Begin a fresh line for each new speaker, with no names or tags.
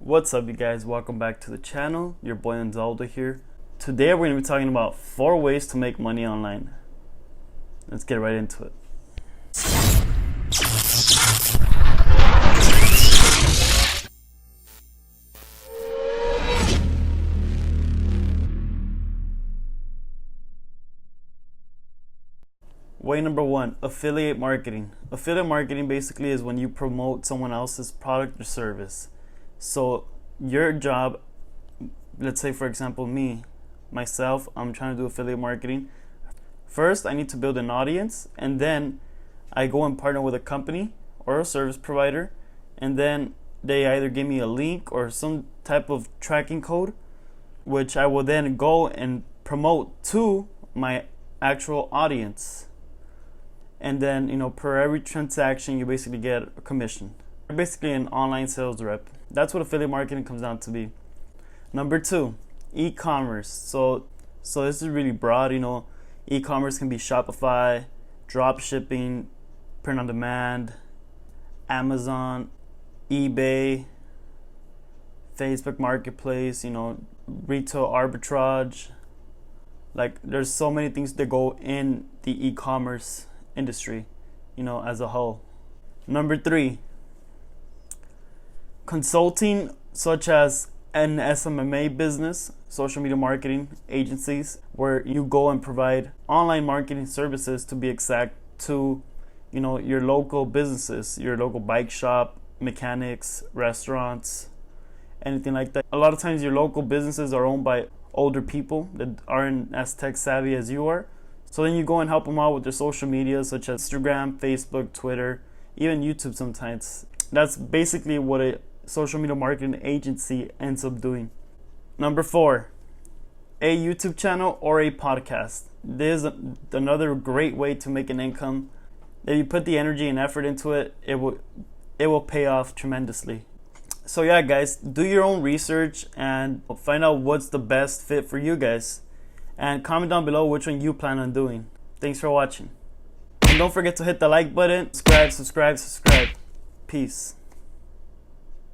What's up, you guys? Welcome back to the channel. Your boy Anzaldo here. Today we're going to be talking about 4 ways to make money online. Let's get right into it. Way number 1, affiliate marketing. Affiliate marketing basically is when you promote someone else's product or service. So your job, let's say for example myself, I'm trying to do affiliate marketing. First, I need to build an audience, and then I go and partner with a company or a service provider, and then they either give me a link or some type of tracking code, which I will then go and promote to my actual audience. And then, per every transaction, you basically get a commission. You're basically an online sales rep. That's what affiliate marketing comes down to be. Number 2, e-commerce. So this is really broad. E-commerce can be Shopify, drop shipping, print on demand, Amazon, eBay, Facebook Marketplace, retail arbitrage. Like, there's so many things that go in the e-commerce industry, as a whole. Number 3, consulting, such as an SMMA business, social media marketing agencies, where you go and provide online marketing services, to be exact, to your local businesses, your local bike shop, mechanics, restaurants, anything like that. A lot of times your local businesses are owned by older people that aren't as tech savvy as you are. So then you go and help them out with their social media, such as Instagram, Facebook, Twitter, even YouTube sometimes. That's basically what a social media marketing agency ends up doing. Number 4, a YouTube channel or a podcast. This is another great way to make an income. If you put the energy and effort into it, it will pay off tremendously. So yeah, guys, do your own research and find out what's the best fit for you guys. And comment down below which one you plan on doing. Thanks for watching. And don't forget to hit the like button, subscribe. Peace.